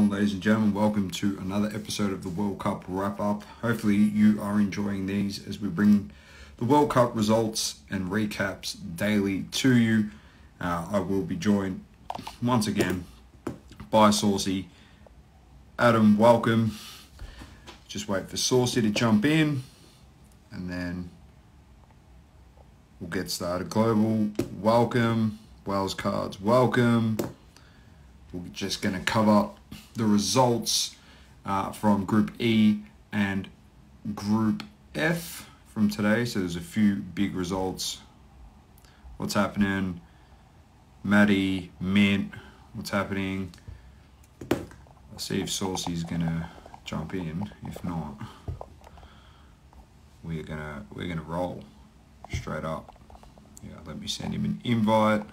Ladies and gentlemen, welcome to another episode of the World Cup wrap-up. Hopefully you are enjoying these as we bring the World Cup results and recaps daily to you. I will be joined once again by Saucy. Adam, welcome. Just wait for Saucy to jump in and then we'll get started. Global, welcome. Wales Cards, welcome. We're just going to cover the results from Group E and Group F from today. So there's a few big results. What's happening? Maddie, Mint, what's happening? I'll see if Saucy's going to jump in. If not, we're gonna roll straight up. Yeah, let me send him an invite.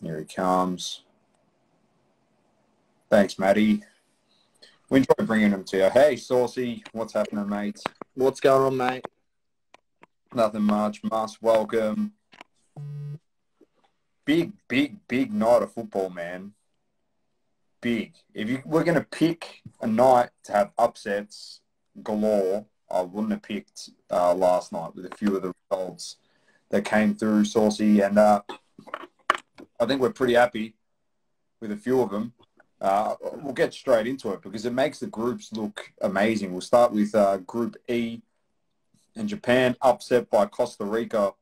Here he comes. Thanks, Matty. We enjoy bringing him to you. Hey, Saucy, what's happening, mate? What's going on, mate? Nothing much. Must welcome. Big night of football, man. Big. If we're going to pick a night to have upsets galore, I wouldn't have picked last night with a few of the results that came through, Saucy, and I think we're pretty happy with a few of them. We'll get straight into it because it makes the groups look amazing. We'll start with Group E, and Japan upset by Costa Rica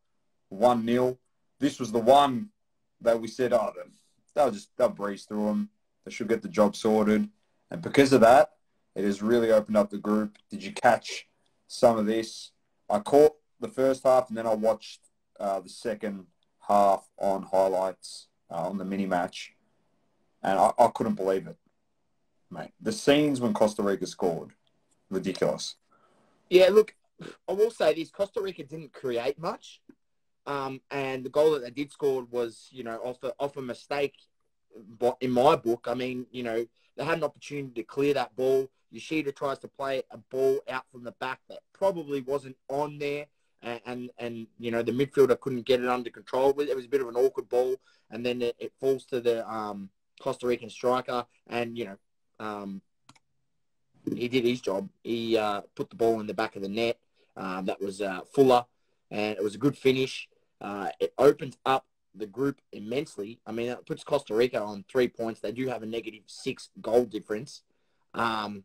1-0. This was the one that we said, they'll breeze through them. They should get the job sorted. And because of that, it has really opened up the group. Did you catch some of this? I caught the first half and then I watched the second half on highlights on the mini match, and I couldn't believe it, mate. The scenes when Costa Rica scored, ridiculous. Yeah, look, I will say this: Costa Rica didn't create much, and the goal that they did score was, off a mistake. But in my book, I mean, they had an opportunity to clear that ball. Yoshida tries to play a ball out from the back that probably wasn't on there. And the midfielder couldn't get it under control. It was a bit of an awkward ball, and then it falls to the Costa Rican striker, and he did his job. He put the ball in the back of the net. That was Fuller, and it was a good finish. It opens up the group immensely. I mean, it puts Costa Rica on 3 points. They do have a -6 goal difference, and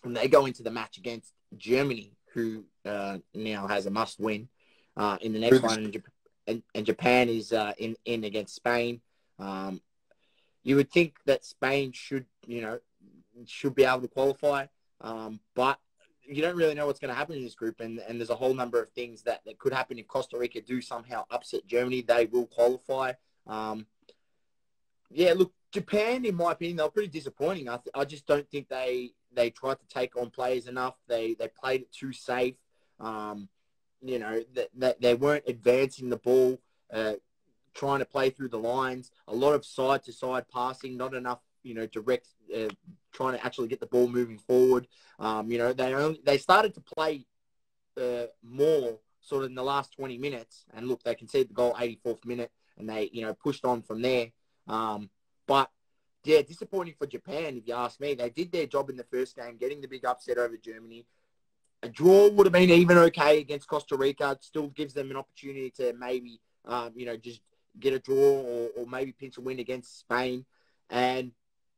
they go into the match against Germany, who now has a must-win in the next one, and Japan is in against Spain. You would think that Spain should be able to qualify, but you don't really know what's going to happen in this group, and there's a whole number of things that could happen. If Costa Rica do somehow upset Germany, they will qualify. Look, Japan, in my opinion, they were pretty disappointing. I just don't think they tried to take on players enough. They played it too safe. They weren't advancing the ball, trying to play through the lines. A lot of side-to-side passing, not enough, direct, trying to actually get the ball moving forward. They started to play more sort of in the last 20 minutes. And look, they conceded the goal 84th minute, and they, pushed on from there. But yeah, disappointing for Japan, if you ask me. They did their job in the first game, getting the big upset over Germany. A draw would have been even okay against Costa Rica. It still gives them an opportunity to maybe, just get a draw or maybe pinch a win against Spain. And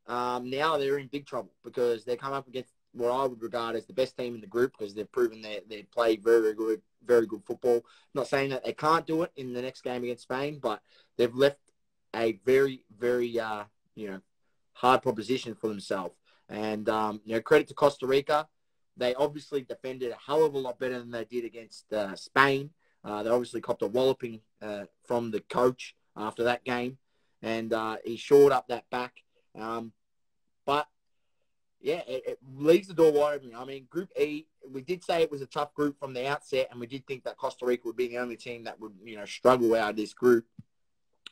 now they're in big trouble because they come up against what I would regard as the best team in the group because they've proven they play very good football. I'm not saying that they can't do it in the next game against Spain, but they've left a very hard proposition for themselves. And, credit to Costa Rica. They obviously defended a hell of a lot better than they did against Spain. They obviously copped a walloping from the coach after that game. And he shored up that back. But, yeah, it leaves the door wide open. I mean, Group E, we did say it was a tough group from the outset, and we did think that Costa Rica would be the only team that would, struggle out of this group.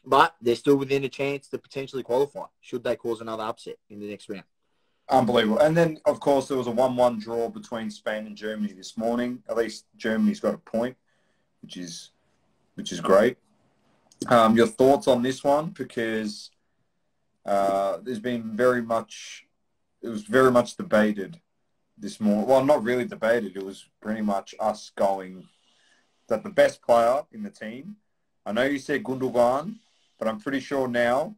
But they're still within a chance to potentially qualify should they cause another upset in the next round. Unbelievable. And then, of course, there was a 1-1 draw between Spain and Germany this morning. At least Germany's got a point, which is great. Your thoughts on this one? Because there's been it was very much debated this morning. Well, not really debated. It was pretty much us going that the best player in the team, I know you said Gundogan, but I'm pretty sure now,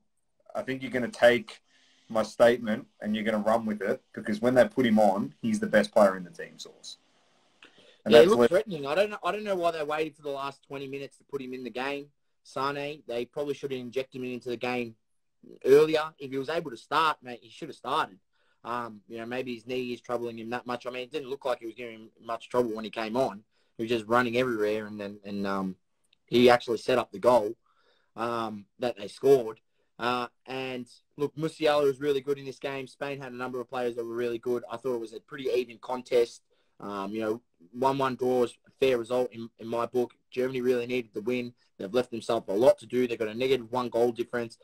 I think you're going to take my statement and you're going to run with it, because when they put him on, he's the best player in the team, Source. And yeah, he looked threatening. I don't know why they waited for the last 20 minutes to put him in the game. Sane, they probably should have injected him into the game earlier. If he was able to start, mate, he should have started. Maybe his knee is troubling him that much. I mean, it didn't look like he was giving him much trouble when he came on. He was just running everywhere, and he actually set up the goal that they scored. And look, Musiala was really good in this game. Spain had a number of players that were really good. I thought it was a pretty even contest. 1-1 draw is a fair result in my book. Germany really needed the win. They've left themselves a lot to do. They've got a -1 goal difference.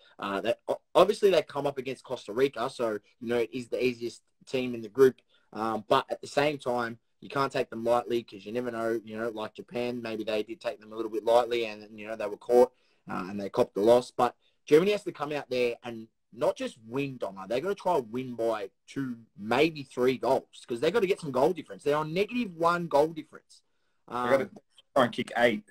Obviously, they come up against Costa Rica, so, it is the easiest team in the group. But at the same time, you can't take them lightly, because you never know, like Japan, maybe they did take them a little bit lightly, and, they were caught and they copped the loss. But Germany has to come out there and not just win, Doma. They've got to try and win by 2, maybe 3 goals, because they've got to get some goal difference. They're on -1 goal difference. They've got to try and kick 8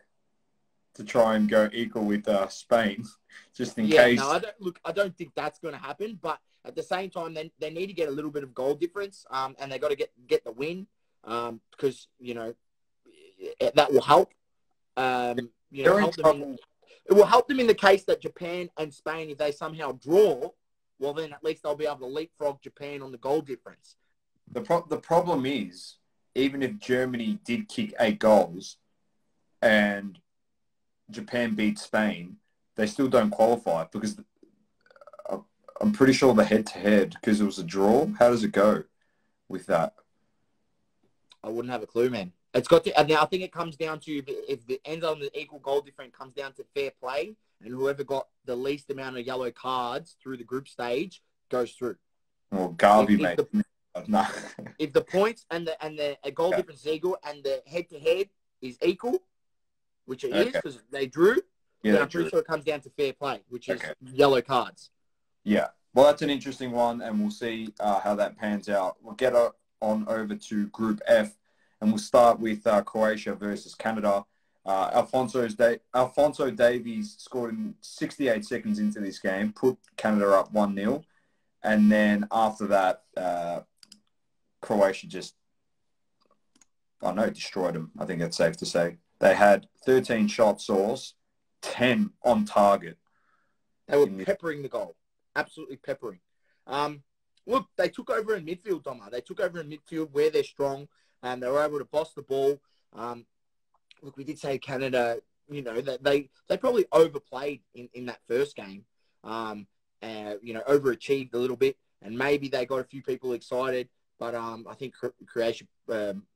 to try and go equal with Spain, just in case. No, I don't think that's going to happen. But at the same time, they need to get a little bit of goal difference, and they got to get the win, because that will help. Help them. It will help them in the case that Japan and Spain, if they somehow draw, well, then at least they'll be able to leapfrog Japan on the goal difference. The problem is, even if Germany did kick 8 goals and Japan beat Spain, they still don't qualify, because I'm pretty sure the head-to-head, because it was a draw. How does it go with that? I wouldn't have a clue, man. It's got to, and now I think it comes down to, if the ends on the equal goal difference, comes down to fair play, and whoever got the least amount of yellow cards through the group stage goes through. Well, Garvey, mate. No. If the points and the goal difference is equal, and the head-to-head is equal, which it is, because they drew, then I'm pretty sure it comes down to fair play, which is yellow cards. Yeah. Well, that's an interesting one, and we'll see how that pans out. We'll get on over to Group F, and we'll start with Croatia versus Canada. Alfonso Davies scored in 68 seconds into this game, put Canada up 1-0. And then after that, Croatia just, destroyed them. I think that's safe to say. They had 13 shots, Source, 10 on target. They were peppering the goal. Absolutely peppering. Look, they took over in midfield, Doma. They took over in midfield where they're strong, and they were able to boss the ball. Look, we did say Canada, that they probably overplayed in that first game, overachieved a little bit, and maybe they got a few people excited, but I think Croatia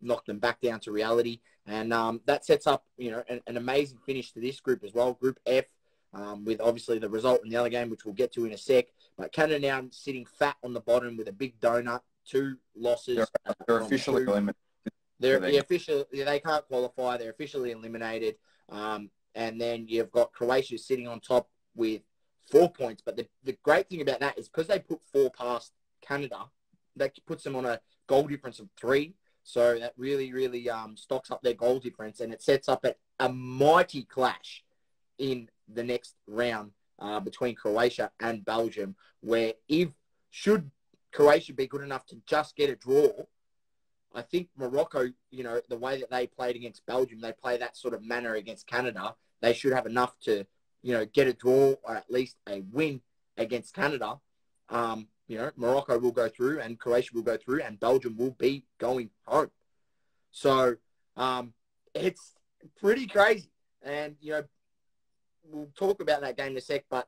knocked them back down to reality, and that sets up, an amazing finish to this group as well, Group F, with obviously the result in the other game, which we'll get to in a sec. But Canada now sitting fat on the bottom with a big donut, 2 losses. They're officially eliminated. They can't qualify. They're officially eliminated. And then you've got Croatia sitting on top with 4 points. But the great thing about that is, because they put 4 past Canada, that puts them on a goal difference of 3. So that really, really stocks up their goal difference, and it sets up a mighty clash in the next round between Croatia and Belgium, where should Croatia be good enough to just get a draw, I think Morocco, the way that they played against Belgium, they play that sort of manner against Canada. They should have enough to, get a draw or at least a win against Canada. Morocco will go through, and Croatia will go through, and Belgium will be going home. So it's pretty crazy. And, we'll talk about that game in a sec, but,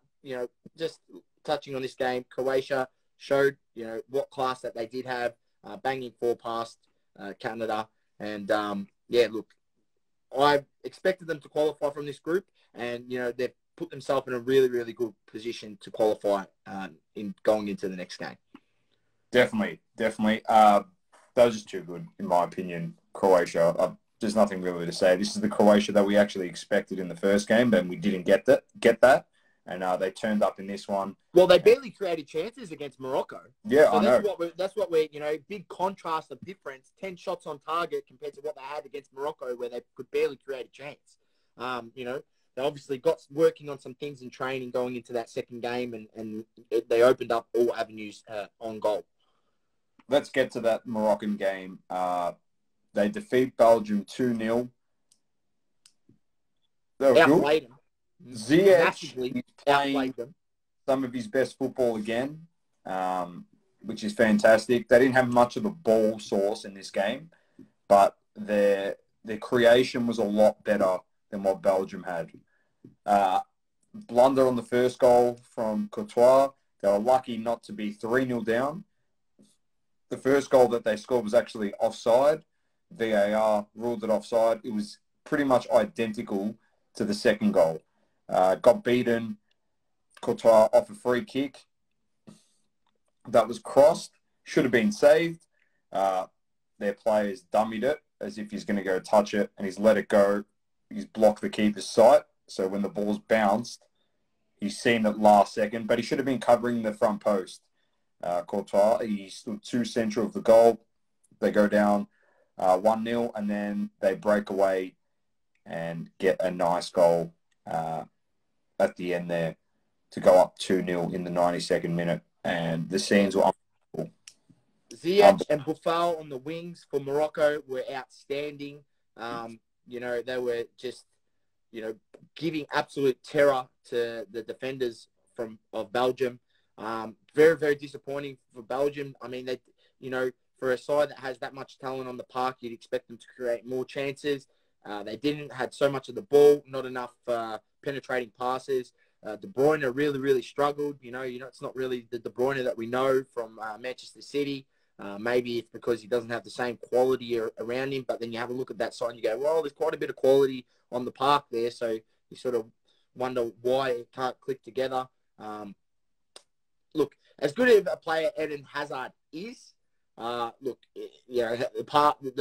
just touching on this game, Croatia showed, what class that they did have, banging 4 past Canada. And, look, I expected them to qualify from this group, and, they've put themselves in a really, really good position to qualify in going into the next game. Definitely. That was just too good, in my opinion, Croatia. There's nothing really to say. This is the Croatia that we actually expected in the first game, but we didn't get that. and they turned up in this one. Well, they barely created chances against Morocco. Yeah, so I know. That's what we're, big contrast of difference. 10 shots on target compared to what they had against Morocco, where they could barely create a chance. They obviously got working on some things in training going into that second game, and they opened up all avenues on goal. Let's get to that Moroccan game. They defeat Belgium 2-0. They were Outplayed good. them. Ziyech is playing them. some of his best football again, which is fantastic. They didn't have much of the ball source in this game, but their creation was a lot better than what Belgium had. Blunder on the first goal from Courtois. They were lucky not to be 3-0 down. The first goal that they scored was actually offside. VAR ruled it offside. It was pretty much identical to the second goal. Got beaten, Courtois, off a free kick that was crossed. Should have been saved. Their players dummied it as if he's going to go touch it, and he's let it go. He's blocked the keeper's sight. So when the ball's bounced, he's seen it last second, but he should have been covering the front post. Courtois, he stood too central of the goal. They go down 1-0, and then they break away and get a nice goal at the end there to go up 2-0 in the 92nd minute. And the scenes were unbelievable. Ziyech and Boufal on the wings for Morocco were outstanding. They were just, giving absolute terror to the defenders of Belgium. Very, very disappointing for Belgium. I mean, for a side that has that much talent on the park, you'd expect them to create more chances. They didn't. Had so much of the ball, not enough penetrating passes. De Bruyne really, really struggled. It's not really the De Bruyne that we know from Manchester City. Maybe it's because he doesn't have the same quality around him. But then you have a look at that side and you go, well, there's quite a bit of quality on the park there. So you sort of wonder why it can't click together. Look, as good of a player Eden Hazard is, the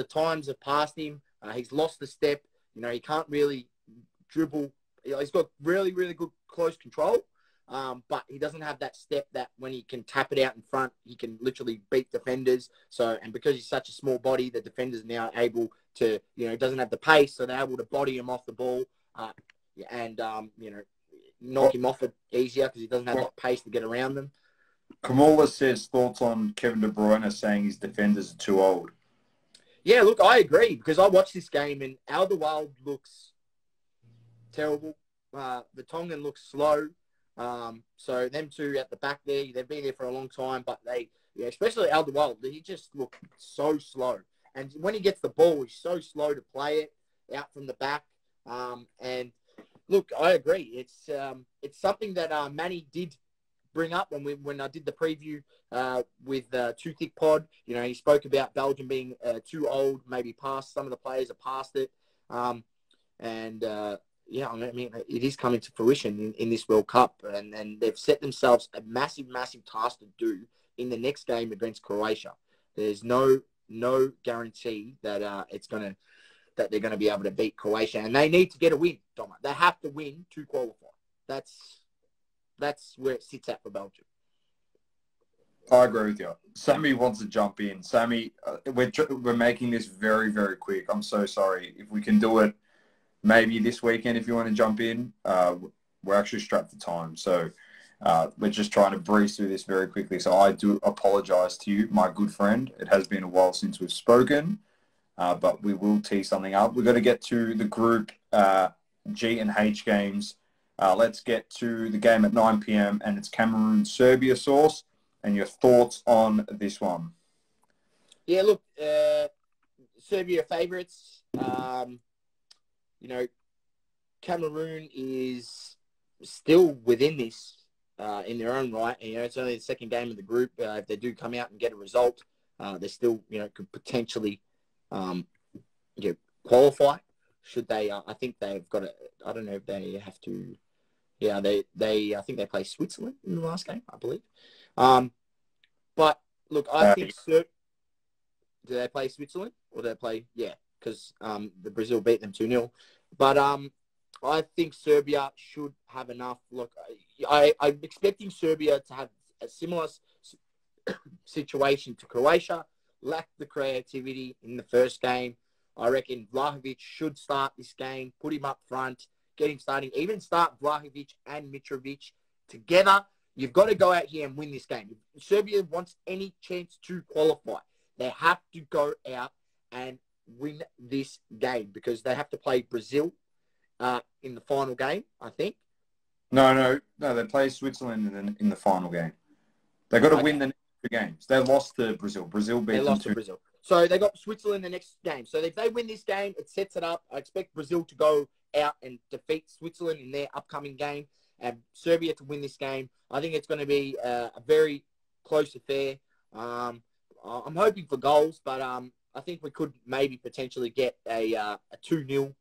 times have passed him. He's lost the step. He can't really dribble. He's got really, really good close control, but he doesn't have that step that when he can tap it out in front, he can literally beat defenders. And because he's such a small body, the defenders are now able to, doesn't have the pace, so they're able to body him off the ball and knock him off it easier because he doesn't have that pace to get around them. Kamala says thoughts on Kevin De Bruyne saying his defenders are too old. Yeah, look, I agree because I watched this game and Alderweireld looks terrible. Vertonghen looks slow. So them two at the back there, they've been there for a long time, but especially Alderweireld, he just looked so slow. And when he gets the ball, he's so slow to play it out from the back. And look, I agree. It's something that Manny did bring up when I did the preview with Too Thick Pod. He spoke about Belgium being too old, maybe past some of the players are past it. It is coming to fruition in this World Cup, and they've set themselves a massive, massive task to do in the next game against Croatia. There's no guarantee that that they're going to be able to beat Croatia, and they need to get a win, Doma. They have to win to qualify. That's where it sits at for Belgium. I agree with you. Sammy wants to jump in. Sammy, we're making this very, very quick. I'm so sorry. If we can do it maybe this weekend, if you want to jump in, we're actually strapped for time. So we're just trying to breeze through this very quickly. So I do apologize to you, my good friend. It has been a while since we've spoken, but we will tee something up. We're going to get to the Group G and H games. Let's get to the game at 9 p.m. and it's Cameroon-Serbia Source. And your thoughts on this one? Yeah, look, Serbia favourites. Cameroon is still within this in their own right. And, it's only the second game of the group. If they do come out and get a result, they still, could potentially qualify. Should they? I think they've got to. I don't know if they have to. Yeah, they. I think they play Switzerland in the last game, I believe. But look, I think. Do they play Switzerland or do they play? Yeah, because the Brazil beat them 2-0. But I think Serbia should have enough. Look, I'm expecting Serbia to have a similar situation to Croatia. Lacked the creativity in the first game. I reckon Vlahovic should start this game, put him up front, get him starting, even start Vlahovic and Mitrovic together. You've got to go out here and win this game. If Serbia wants any chance to qualify, they have to go out and win this game because they have to play Brazil in the final game, I think. No. They play Switzerland in the final game. They got to win the next two games. They lost to Brazil. Brazil beat them. They lost to Brazil. So they got Switzerland the next game. So if they win this game, it sets it up. I expect Brazil to go out and defeat Switzerland in their upcoming game and Serbia to win this game. I think it's going to be a very close affair. I'm hoping for goals, but I think we could maybe potentially get a 2-0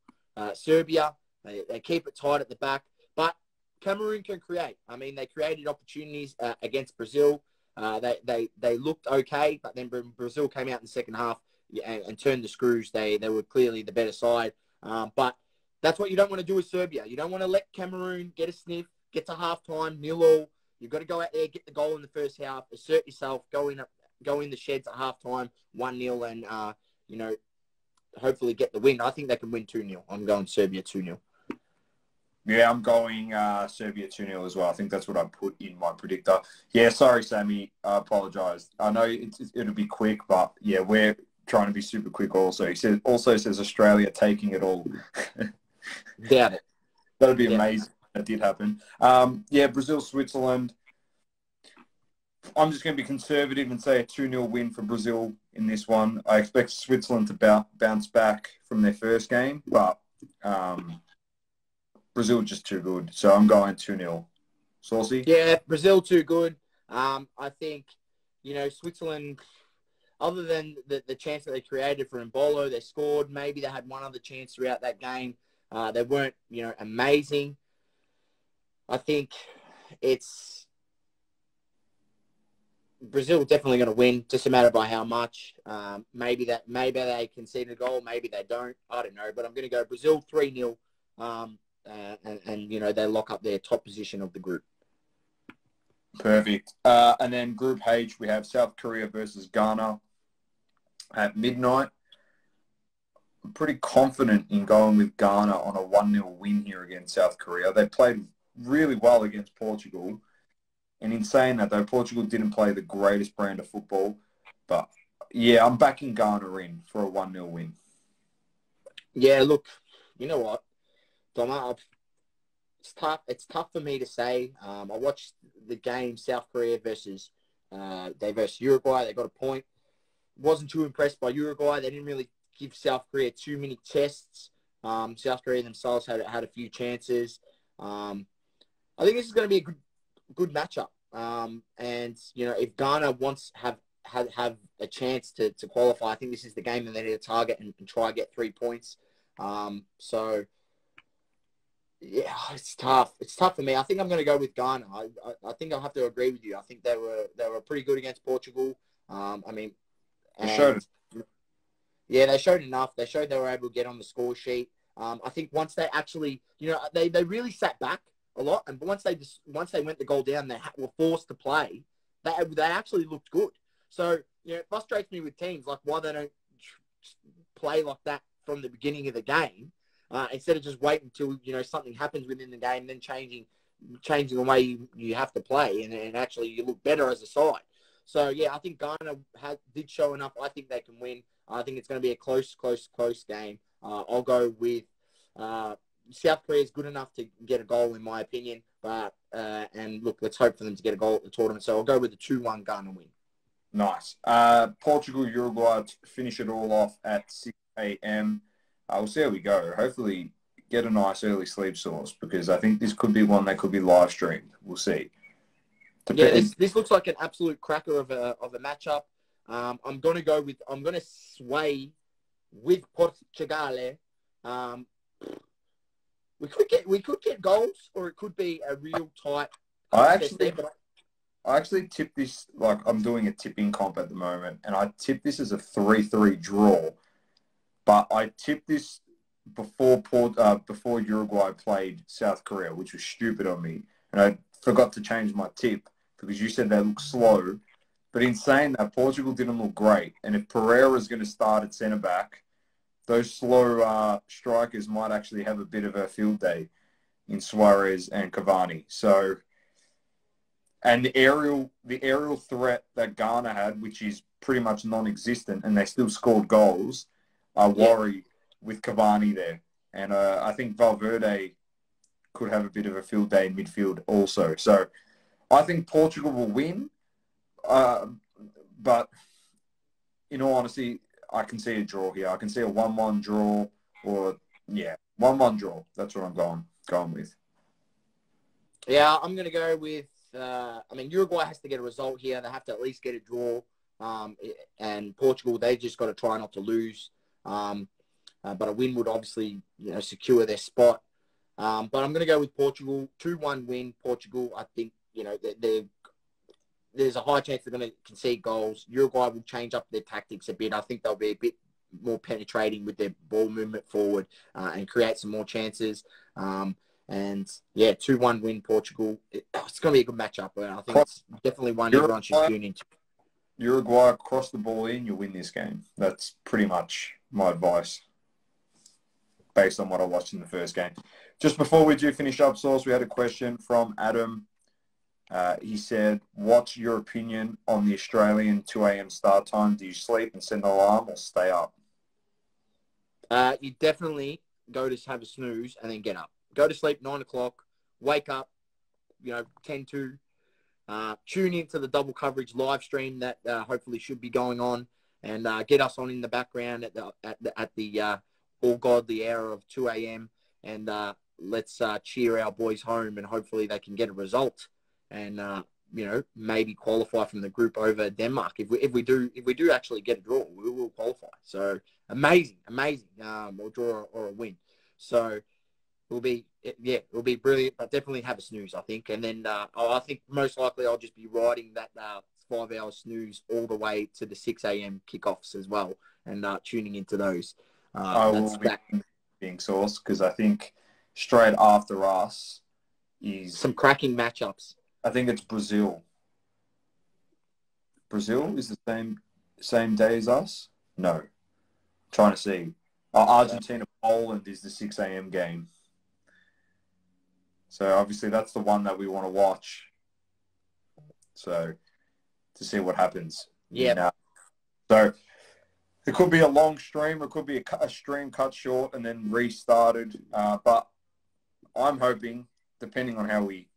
Serbia. They keep it tight at the back. But Cameroon can create. I mean, they created opportunities against Brazil. They looked okay, but then Brazil came out in the second half and turned the screws. They were clearly the better side. But that's what you don't want to do with Serbia. You don't want to let Cameroon get a sniff, get to halftime, 0-0. You've got to go out there, get the goal in the first half, assert yourself, go in the sheds at halftime, 1-0, and hopefully get the win. I think they can win 2-0. I'm going Serbia 2-0. Yeah, I'm going Serbia 2-0 as well. I think that's what I put in my predictor. Yeah, sorry, Sammy. I apologise. I know it'll be quick, but yeah, we're trying to be super quick also. He says Australia taking it all. Doubt it. That would be amazing if that did happen. Yeah, Brazil, Switzerland. I'm just going to be conservative and say a 2-0 win for Brazil in this one. I expect Switzerland to bounce back from their first game, but Brazil just too good. So I'm going 2-0. Saucy? Yeah, Brazil too good. I think, Switzerland, other than the chance that they created for Mbolo, they scored. Maybe they had one other chance throughout that game. They weren't, amazing. I think it's Brazil definitely going to win, just a matter by how much. Maybe they concede a goal, maybe they don't. I don't know, but I'm going to go Brazil 3-0, and they lock up their top position of the group. Perfect. And then Group H, we have South Korea versus Ghana at midnight. I'm pretty confident in going with Ghana on a 1-0 win here against South Korea. They played really well against Portugal. And in saying that, though, Portugal didn't play the greatest brand of football. But, yeah, I'm backing Ghana in for a 1-0 win. Yeah, look, you know what, Doma, it's tough for me to say. I watched the game South Korea versus Uruguay. They got a point. Wasn't too impressed by Uruguay. They didn't really give South Korea too many tests. South Korea themselves had a few chances. I think this is going to be a good matchup. And if Ghana wants have a chance to qualify, I think this is the game that they need to target and try to get 3 points. So yeah, it's tough. It's tough for me. I think I'm going to go with Ghana. I think I'll have to agree with you. I think they were pretty good against Portugal. They showed it. Yeah, they showed enough. They showed they were able to get on the score sheet. I think once they actually, they really sat back a lot, and once they went the goal down, they were forced to play. They actually looked good. So it frustrates me with teams like why they don't play like that from the beginning of the game, instead of just waiting until something happens within the game, then changing the way you have to play, and actually you look better as a side. So yeah, I think Ghana did show enough. I think they can win. I think it's going to be a close game. I'll go with South Korea is good enough to get a goal, in my opinion. But and look, let's hope for them to get a goal at the tournament. So I'll go with the 2-1 Ghana win. Nice. Portugal, Uruguay to finish it all off at 6 a.m. We'll see how we go. Hopefully get a nice early sleep source, because I think this could be one that could be live streamed. We'll see. Yeah, this looks like an absolute cracker of a matchup. I'm going to sway with Portugal. We could get goals, or it could be a real tight. I actually tip this, like I'm doing a tipping comp at the moment, and I tip this as a 3-3 draw. But I tip this before Uruguay played South Korea, which was stupid on me. And I forgot to change my tip because you said they look slow. But in saying that, Portugal didn't look great. And if Pereira's going to start at centre-back, those slow strikers might actually have a bit of a field day in Suarez and Cavani. So, and the aerial threat that Ghana had, which is pretty much non-existent, and they still scored goals, I worry with Cavani there. And I think Valverde could have a bit of a field day in midfield also. So I think Portugal will win. But in all honesty, I can see a draw here. I can see a 1-1 draw or, 1-1 draw. That's what I'm going with. Yeah, I'm going to go with, Uruguay has to get a result here. They have to at least get a draw. And Portugal, they just got to try not to lose. But a win would obviously, secure their spot. But I'm going to go with Portugal. 2-1 win, Portugal. I think, there's a high chance they're going to concede goals. Uruguay will change up their tactics a bit. I think they'll be a bit more penetrating with their ball movement forward and create some more chances. 2-1 win, Portugal. It's going to be a good matchup. I think it's definitely one everyone should tune into. Uruguay, cross the ball in, you win this game. That's pretty much my advice based on what I watched in the first game. Just before we do finish up, Sauce, we had a question from Adam. He said, what's your opinion on the Australian 2 a.m. start time? Do you sleep and set an alarm or stay up? You definitely go to have a snooze and then get up. Go to sleep 9 o'clock, wake up, 10 to. Tune into the double coverage live stream that hopefully should be going on, and get us on in the background at the all godly hour of 2 a.m. and let's cheer our boys home, and hopefully they can get a result and maybe qualify from the group over Denmark. If we do actually get a draw, we will qualify. So amazing, or draw or a win. So it'll be brilliant, but definitely have a snooze, I think. And then I think most likely I'll just be riding that 5-hour snooze all the way to the 6 a.m. kickoffs as well, and tuning into those. I will be being Sauce, because I think straight after us is some cracking matchups. I think it's Brazil. Brazil is the same day as us? No. I'm trying to see. Argentina, Poland is the 6 a.m. game. So obviously that's the one that we want to watch. So to see what happens. Yeah. So it could be a long stream. It could be a stream cut short and then restarted. But I'm hoping, depending on how we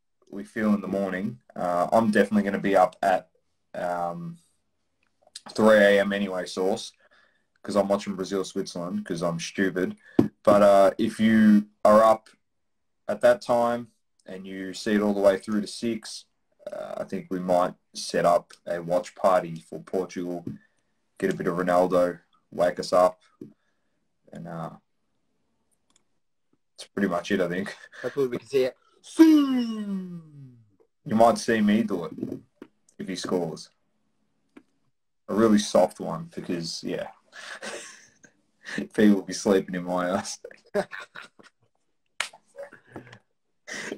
feel in the morning, I'm definitely going to be up at 3 a.m. anyway, Sauce, because I'm watching Brazil-Switzerland because I'm stupid. But if you are up at that time and you see it all the way through to 6, I think we might set up a watch party for Portugal, get a bit of Ronaldo, wake us up, and that's pretty much it, I think. Hopefully we can see it. You might see me do it if he scores. A really soft one because, people will be sleeping in my ass.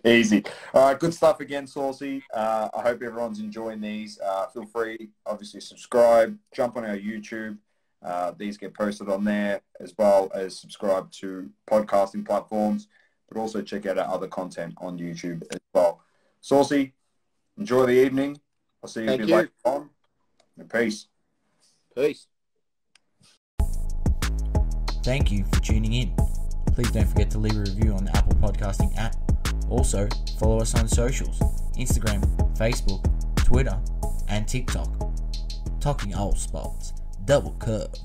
Easy. All right, good stuff again, Saucy. I hope everyone's enjoying these. Feel free, obviously, subscribe, jump on our YouTube. These get posted on there, as well as subscribe to podcasting platforms, but also check out our other content on YouTube as well. Saucy, enjoy the evening. I'll see you a bit later on. And peace. Peace. Thank you for tuning in. Please don't forget to leave a review on the Apple Podcasting app. Also, follow us on socials, Instagram, Facebook, Twitter, and TikTok. Talking all sports, double coverage.